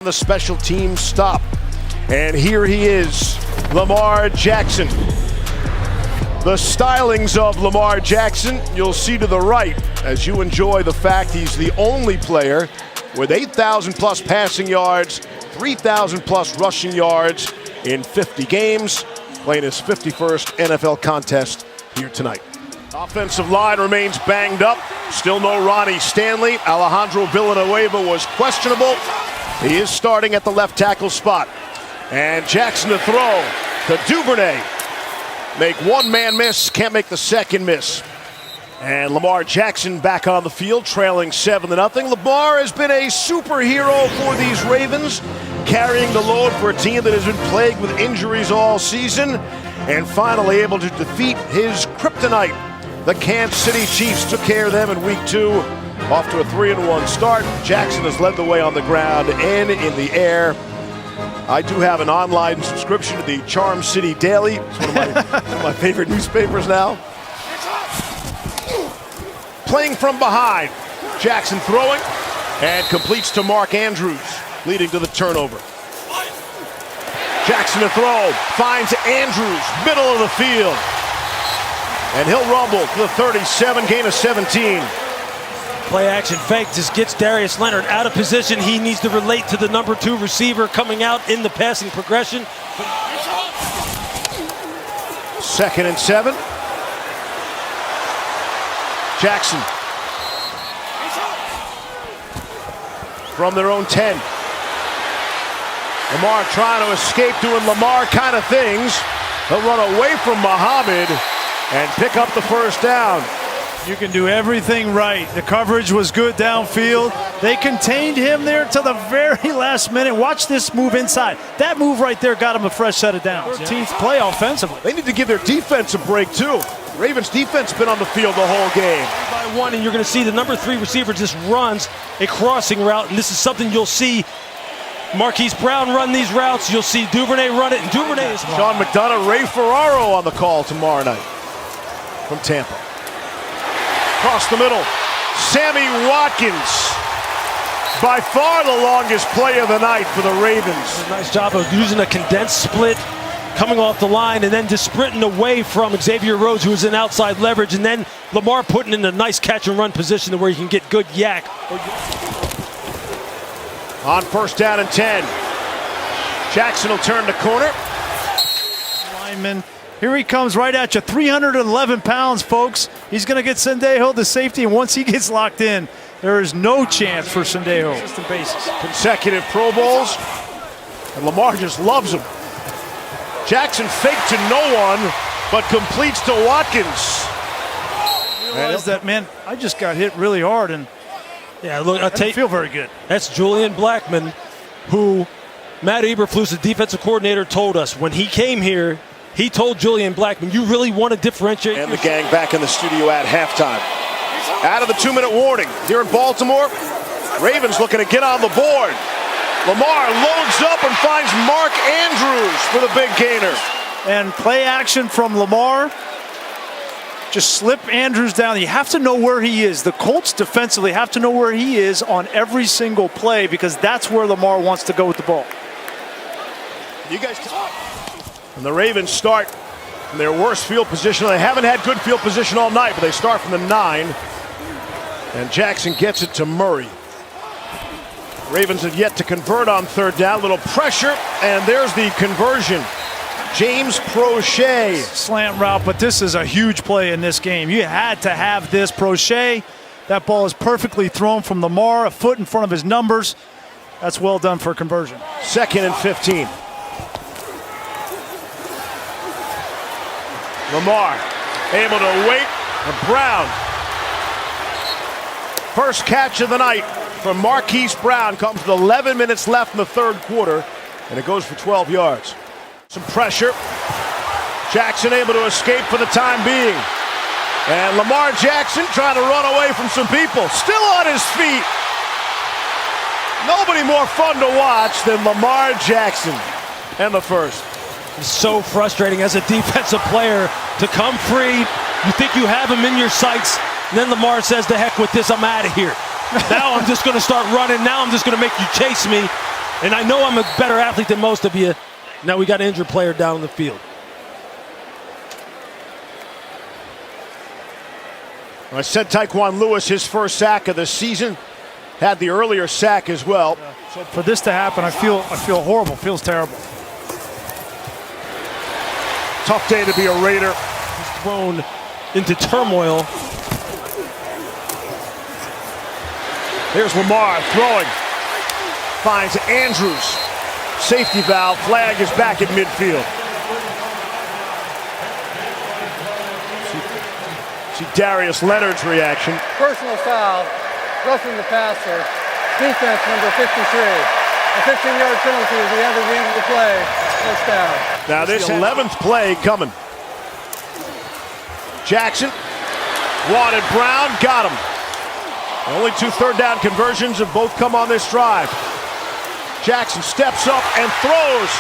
The special team stop. And here he is, Lamar Jackson. The stylings of Lamar Jackson, you'll see to the right as you enjoy the fact he's the only player with 8,000 plus passing yards, 3,000 plus rushing yards in 50 games, playing his 51st NFL contest here tonight. Offensive line remains banged up. Still no Ronnie Stanley. Alejandro Villanueva was questionable. He is starting at the left tackle spot. And Jackson to throw to Duvernay. Make one man miss, can't make the second miss. And Lamar Jackson back on the field, trailing 7-0. Lamar has been a superhero for these Ravens, carrying the load for a team that has been plagued with injuries all season, and finally able to defeat his kryptonite. The Kansas City Chiefs took care of them in week 2. Off to a 3-1 start. Jackson has led the way on the ground and in the air. I do have an online subscription to the Charm City Daily. It's one of my favorite newspapers now. Playing from behind. Jackson throwing and completes to Mark Andrews, leading to the turnover. Jackson to throw, finds Andrews, middle of the field. And he'll rumble to the 37, gain of 17. Play action fake just gets Darius Leonard out of position. He needs to relate to the number 2 receiver coming out in the passing progression. 2nd and 7. Jackson. From their own 10. Lamar trying to escape doing Lamar kind of things. He'll run away from Muhammad and pick up the first down. You can do everything right. The coverage was good downfield. They contained him there to the very last minute. Watch this move inside. That move right there got him a fresh set of downs. 13th play offensively. They need to give their defense a break too. Ravens defense been on the field the whole game. By one, and you're going to see the number 3 receiver just runs a crossing route, and this is something you'll see Marquise Brown run these routes. You'll see Duvernay run it, and Duvernay is Sean McDonough, Ray Ferraro on the call tomorrow night from Tampa. Across the middle, Sammy Watkins. By far the longest play of the night for the Ravens. Nice job of using a condensed split, coming off the line, and then just sprinting away from Xavier Rhodes, who was in outside leverage, and then Lamar putting in a nice catch and run position where you can get good yak. On 1st down and 10. Jackson will turn the corner. Lineman. Here he comes right at you, 311 pounds, folks. He's going to get Sendejo the safety, and once he gets locked in, there is no chance for Sendejo. Consistent basis. Consecutive Pro Bowls, and Lamar just loves him. Jackson faked to no one, but completes to Watkins. Realize that, man, I just got hit really hard, and yeah, look, I didn't feel very good. That's Julian Blackmon, who Matt Eberflus, the defensive coordinator, told us when he came here. He told Julian Blackmon, you really want to differentiate. And the gang back in the studio at halftime. Out of the 2-minute warning here in Baltimore, Ravens looking to get on the board. Lamar loads up and finds Mark Andrews for the big gainer. And play action from Lamar. Just slip Andrews down. You have to know where he is. The Colts defensively have to know where he is on every single play, because that's where Lamar wants to go with the ball. You guys. And the Ravens start from their worst field position. They haven't had good field position all night, but they start from the 9. And Jackson gets it to Murray. Ravens have yet to convert on 3rd down. Little pressure, and there's the conversion. James Prochet. Slant route, but this is a huge play in this game. You had to have this. Prochet, that ball is perfectly thrown from Lamar, a foot in front of his numbers. That's well done for conversion. 2nd and 15. Lamar able to wait, and Brown. First catch of the night from Marquise Brown comes with 11 minutes left in the 3rd quarter, and it goes for 12 yards. Some pressure. Jackson able to escape for the time being. And Lamar Jackson trying to run away from some people. Still on his feet. Nobody more fun to watch than Lamar Jackson and the first. It's so frustrating as a defensive player to come free. You think you have him in your sights, and then Lamar says, "To heck with this, I'm out of here." Now I'm just going to start running. Now I'm just going to make you chase me. And I know I'm a better athlete than most of you. Now we got an injured player down on the field. I said Tyquan Lewis, his first sack of the season, had the earlier sack as well. So for this to happen, I feel horrible. Feels terrible. Tough day to be a Raider. He's thrown into turmoil. Here's Lamar throwing. Finds Andrews. Safety valve. Flag is back at midfield. See Darius Leonard's reaction. Personal foul, roughing the passer, defense number 53. A 15-yard penalty at the end of the play, touchdown. Now this 11th play coming. Jackson wanted Brown, got him. Only 2 third-down conversions have both come on this drive. Jackson steps up and throws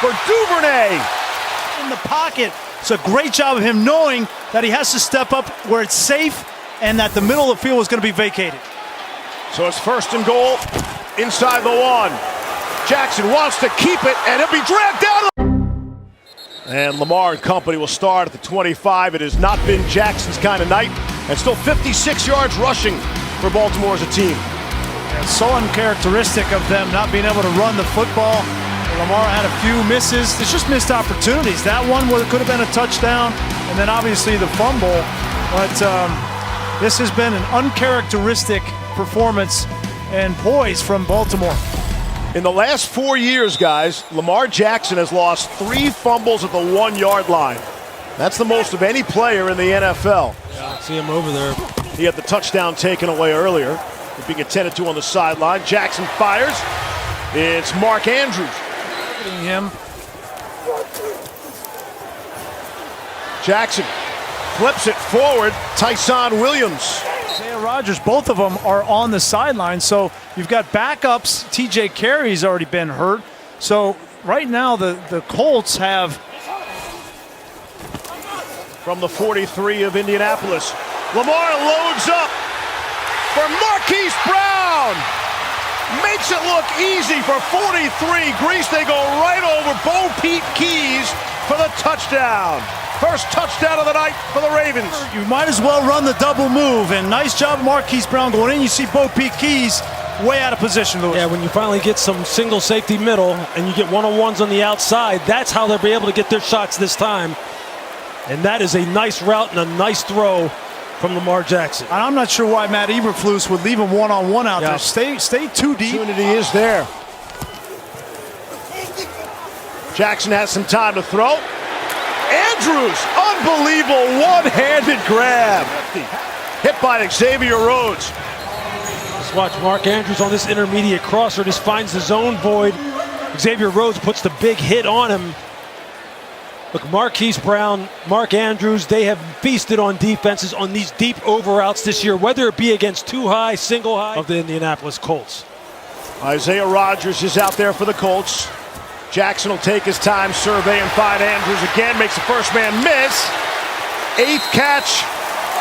for Duvernay. In the pocket. It's a great job of him knowing that he has to step up where it's safe and that the middle of the field is going to be vacated. So it's 1st and goal inside the 1. Jackson wants to keep it, and he'll be dragged down. And Lamar and company will start at the 25. It has not been Jackson's kind of night. And still 56 yards rushing for Baltimore as a team. It's so uncharacteristic of them not being able to run the football. Lamar had a few misses. It's just missed opportunities. That one where it could have been a touchdown, and then obviously the fumble. But this has been an uncharacteristic performance and poise from Baltimore. In the last 4 years, guys, Lamar Jackson has lost 3 fumbles at the 1-yard line. That's the most of any player in the NFL. Yeah, see him over there. He had the touchdown taken away earlier, being attended to on the sideline. Jackson fires. It's Mark Andrews. Him. Jackson flips it forward. Tyson Williams. Isaiah Rodgers, both of them are on the sideline. So you've got backups. TJ Carey's already been hurt. So right now the Colts have. From the 43 of Indianapolis, Lamar loads up for Marquise Brown. Makes it look easy for 43. Grease, they go right over Bo Pete Keys for the touchdown. First touchdown of the night for the Ravens. You might as well run the double move, and nice job Marquise Brown going in. You see Bo Pete Keys way out of position, Lewis. Yeah, when you finally get some single safety middle and you get one-on-ones on the outside, that's how they'll be able to get their shots this time. And that is a nice route and a nice throw from Lamar Jackson. And I'm not sure why Matt Eberflus would leave him one-on-one out there. Stay too deep. Opportunity is there. Jackson has some time to throw. Andrews, unbelievable one-handed grab. Hit by Xavier Rhodes. Let's watch Mark Andrews on this intermediate crosser. Just finds the zone void. Xavier Rhodes puts the big hit on him. Look, Marquise Brown, Mark Andrews, they have feasted on defenses on these deep over routes this year, whether it be against two high, single high of the Indianapolis Colts. Isaiah Rodgers is out there for the Colts. Jackson will take his time, survey, and find Andrews again. Makes the first man miss. 8th catch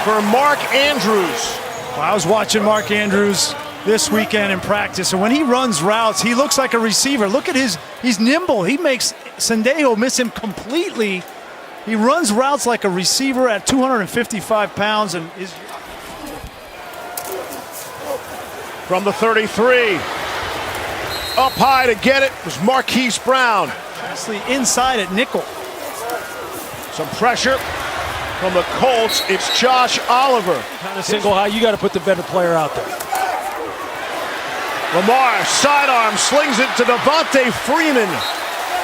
for Mark Andrews. Well, I was watching Mark Andrews this weekend in practice, and when he runs routes, he looks like a receiver. Look at he's nimble. He makes Sendejo miss him completely. He runs routes like a receiver at 255 pounds and is. From the 33. Up high to get it was Marquise Brown. Actually inside at nickel. Some pressure from the Colts. It's Josh Oliver. Kind of single high, you got to put the better player out there. Lamar, sidearm, slings it to Devontae Freeman.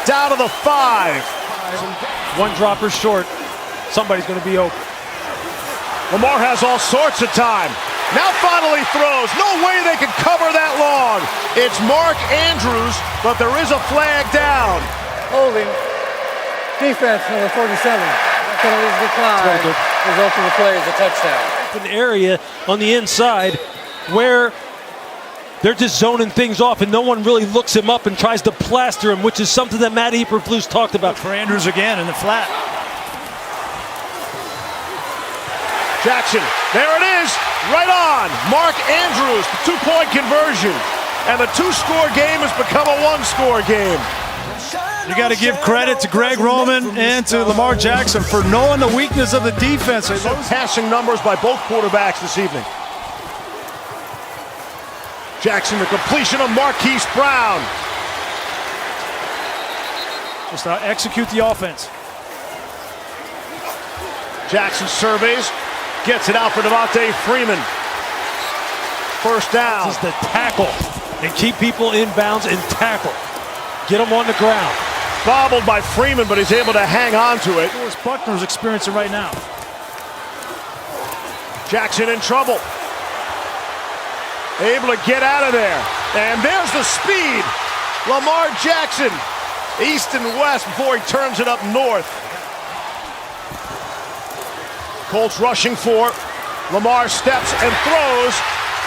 Down to the 5. One dropper short. Somebody's going to be open. Lamar has all sorts of time. Now finally throws. No way they can cover that long. It's Mark Andrews, but there is a flag down. Holding. Defense number 47. Penalties decline. Result of the play is a touchdown. An area on the inside where they're just zoning things off and no one really looks him up and tries to plaster him, which is something that Matt Eberflus talked about. For Andrews again in the flat. Jackson, there it is, right on. Mark Andrews, the 2-point conversion. and the two-score game has become a one-score game. You got to give credit to Greg Roman and to Lamar Jackson for knowing the weakness of the defense. So passing numbers by both quarterbacks this evening. Jackson, the completion of Marquise Brown. Just execute the offense. Jackson surveys, gets it out for Devontae Freeman. First down. This is the tackle and keep people in bounds and tackle. Get them on the ground. Bobbled by Freeman, but he's able to hang on to it. Forrest Buckner's experiencing right now. Jackson in trouble. Able to get out of there. And there's the speed. Lamar Jackson, east and west before he turns it up north. Colts rushing for. Lamar steps and throws.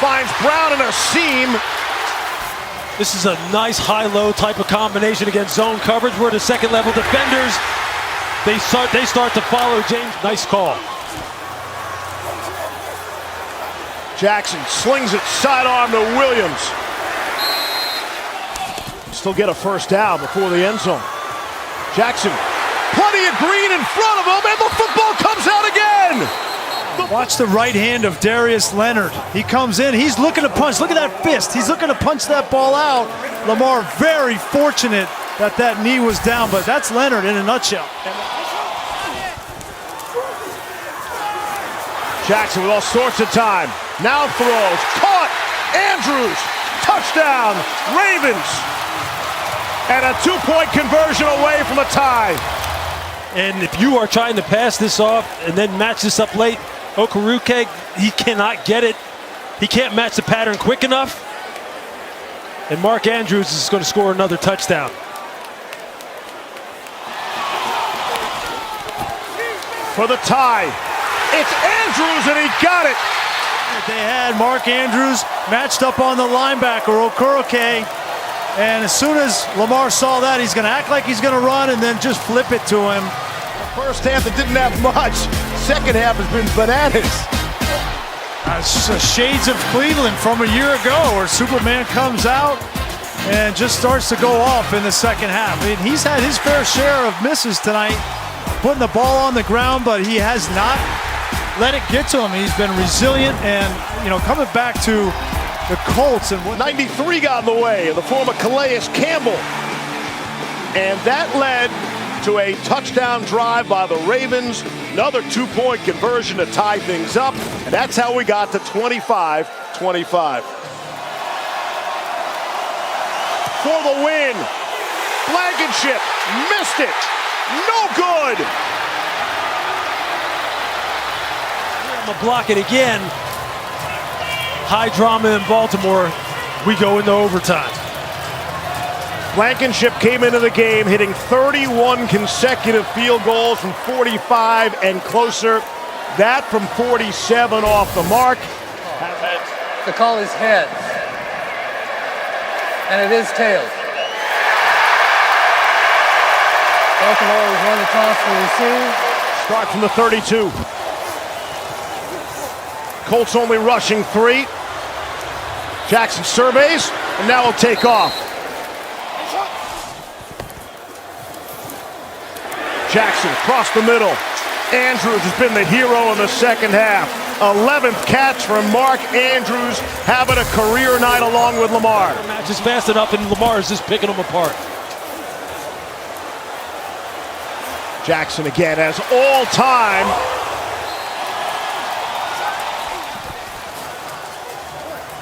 Finds Brown in a seam. This is a nice high-low type of combination against zone coverage where the second-level defenders, they start to follow James. Nice call. Jackson slings it sidearm to Williams. Still get a first down before the end zone. Jackson, plenty of green in front of him, and the football comes out again. Watch the right hand of Darius Leonard. He comes in, he's looking to punch. Look at that fist. He's looking to punch that ball out. Lamar very fortunate that that knee was down, but that's Leonard in a nutshell. Jackson with all sorts of time. Now throws. Caught. Andrews. Touchdown. Ravens. And a two-point conversion away from a tie. And if you are trying to pass this off and then match this up late, Okereke, he cannot get it. He can't match the pattern quick enough. And Mark Andrews is going to score another touchdown. For the tie. It's Andrews, and he got it. They had Mark Andrews matched up on the linebacker, Okereke. And as soon as Lamar saw that, he's going to act like he's going to run and then just flip it to him. First half, it didn't have much. Second half has been bananas. Shades of Cleveland from a year ago where Superman comes out and just starts to go off in the second half. I mean, he's had his fair share of misses tonight, putting the ball on the ground, but he has not let it get to him. He's been resilient and, coming back to the Colts. And 93 got in the way of the former Calais Campbell. And that led to a touchdown drive by the Ravens. Another two-point conversion to tie things up. And that's how we got to 25-25. For the win. Blankenship missed it. No good. I'm going to block it again. High drama in Baltimore. We go into overtime. Blankenship came into the game hitting 31 consecutive field goals from 45 and closer. That from 47 off the mark. The call is heads. And it is tails. Baltimore has won the toss to receive. Start from the 32. Colts only rushing 3. Jackson surveys, and now will take off. Jackson across the middle. Andrews has been the hero in the second half. 11th catch from Mark Andrews, having a career night along with Lamar. Match is fast enough, and Lamar is just picking them apart. Jackson again has all time.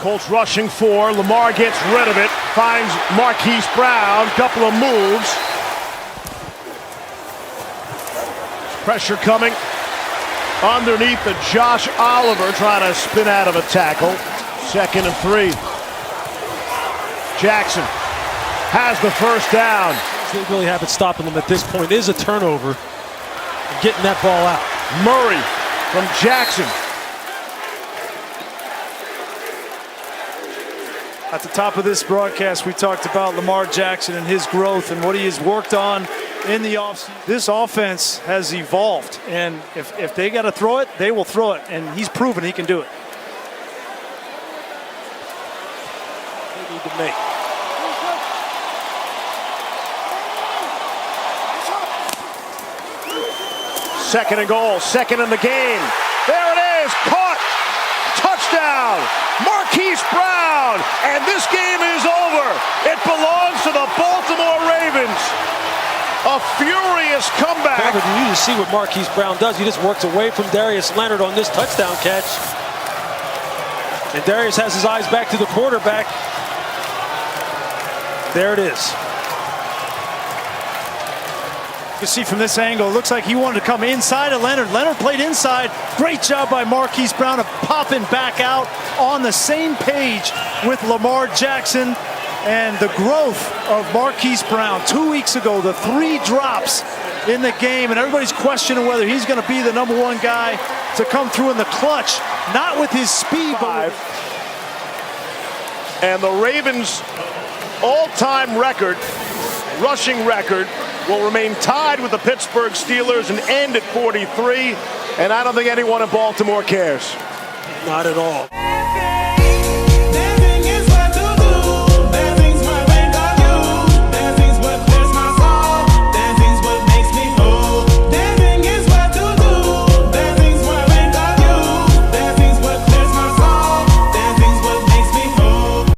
Colts rushing 4. Lamar gets rid of it. Finds Marquise Brown. Couple of moves. Pressure coming underneath the Josh Oliver trying to spin out of a tackle. 2nd and 3. Jackson has the first down. They really haven't stopping them at this point. It is a turnover. Getting that ball out. Murray from Jackson. At the top of this broadcast, we talked about Lamar Jackson and his growth and what he has worked on in the offseason. This offense has evolved, and if they got to throw it, they will throw it, and he's proven he can do it. need to make. Second and goal, second in the game. There it is, caught, touchdown, Marquise Brown, and this game is over. It belongs to the Baltimore Ravens. A furious comeback. However, you just see what Marquise Brown does. He just works away from Darius Leonard on this touchdown catch. And Darius has his eyes back to the quarterback. There it is. You can see from this angle, it looks like he wanted to come inside of Leonard. Leonard played inside. Great job by Marquise Brown of popping back out on the same page with Lamar Jackson. And the growth of Marquise Brown 2 weeks ago, the 3 drops in the game, and everybody's questioning whether he's going to be the #1 guy to come through in the clutch. Not with his speed, but and the Ravens' all-time record, rushing record, will remain tied with the Pittsburgh Steelers and end at 43. And I don't think anyone in Baltimore cares. Not at all.